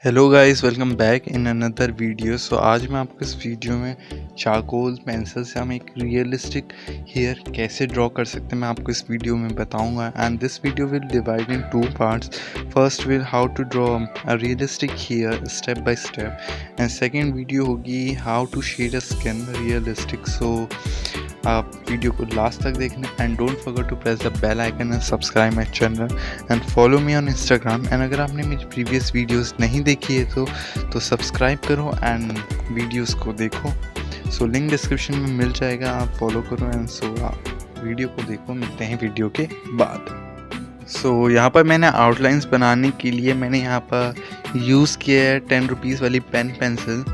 Hello guys, welcome back in another video. So आज मैं आपको इस वीडियो में चारकोल पेंसिल से हम एक रियलिस्टिक हेयर कैसे ड्रॉ कर सकते हैं मैं आपको इस वीडियो में बताऊंगा। And this video will divide in two parts. First will how to draw a realistic hair step by step, and second video होगी how to shade a skin realistic. So आप वीडियो को last तक देखना and don't forget to press the bell icon and subscribe my channel and follow me on Instagram. And अगर आपने मेरी previous videos नहीं देखी है तो सब्सक्राइब करो एंड वीडियोस को देखो। सो लिंक डिस्क्रिप्शन में मिल जाएगा, आप फॉलो करो एंड सो आप वीडियो को देखो। मिलते हैं वीडियो के बाद। सो यहाँ पर मैंने आउटलाइंस बनाने के लिए मैंने यहाँ पर यूज़ किया है 10 रुपीज़ वाली पेंसिल।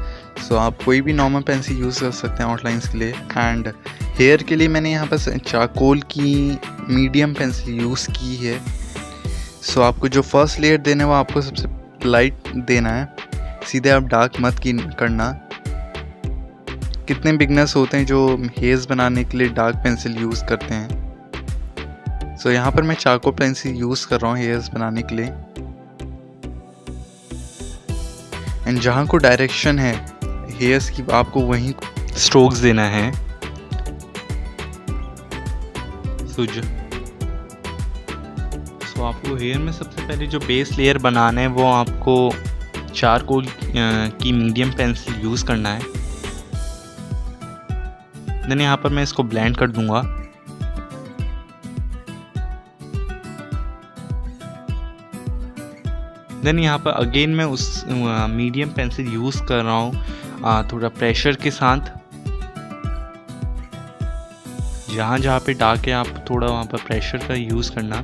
सो आप कोई भी नॉर्मल पेंसिल यूज़ कर सकते हैं आउटलाइंस के लिए। एंड हेयर के लिए मैंने यहाँ पर चारकोल की मीडियम पेंसिल यूज़ की है। सो आपको जो फर्स्ट लेयर देना है वो आपको सबसे लाइट देना है, सीधे आप डार्क मत करना। कितने बिगनर्स होते हैं जो हेयर्स बनाने के लिए डार्क पेंसिल यूज़ करते हैं। सो यहाँ पर मैं चारकोल पेंसिल यूज़ कर रहा हूँ हेयर्स बनाने के लिए। एंड जहाँ को डायरेक्शन है हेयर्स की आपको वहीं स्ट्रोक्स देना है। सो आपको हेयर में सबसे पहले जो बेस लेयर बनाना है वो आपको चारकोल की मीडियम पेंसिल यूज़ करना है। देन यहाँ पर मैं इसको ब्लेंड कर दूंगा। देन यहाँ पर अगेन मैं उस मीडियम पेंसिल यूज़ कर रहा हूँ थोड़ा प्रेशर के साथ। जहाँ पे डार्क है आप थोड़ा वहाँ पर प्रेशर का यूज़ करना।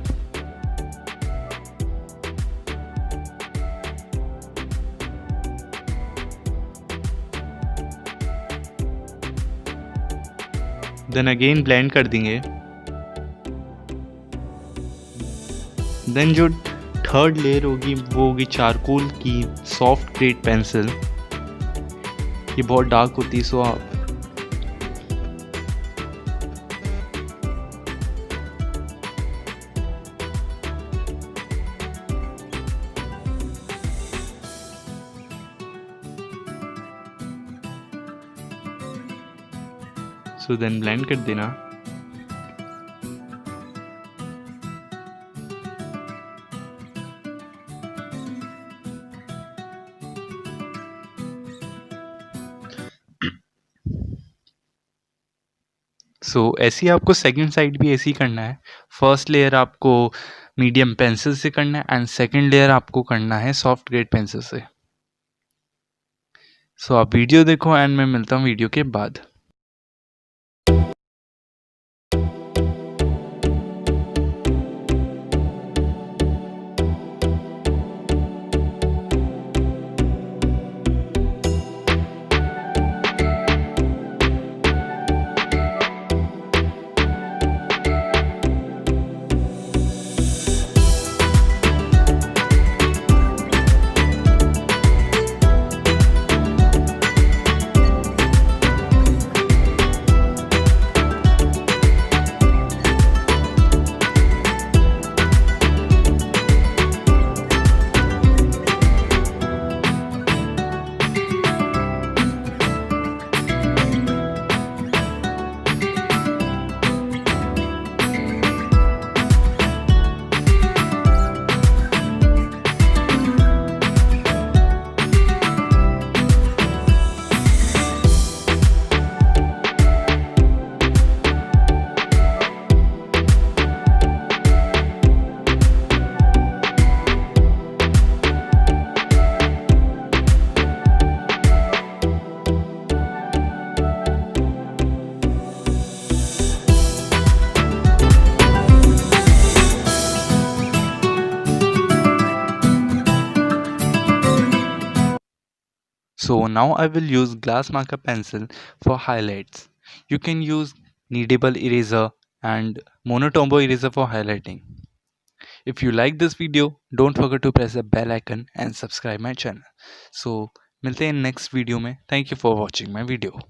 देन अगेन ब्लेंड कर देंगे। देन जो थर्ड लेयर होगी वो होगी चारकोल की सॉफ्ट ग्रेड पेंसिल। ये बहुत डार्क होती है, सो आप सो देन ब्लेंड कर देना। सो ऐसे ही आपको सेकंड साइड भी ऐसे ही करना है। फर्स्ट लेयर आपको मीडियम पेंसिल से करना है एंड सेकंड लेयर आपको करना है सॉफ्ट ग्रेड पेंसिल से। सो आप वीडियो देखो एंड मैं मिलता हूँ वीडियो के बाद। So now I will use glass marker pencil for highlights. You can use kneadable eraser and monotombo eraser for highlighting. If you like this video, don't forget to press the bell icon and subscribe my channel. So मिलते हैं next video में. Thank you for watching my video.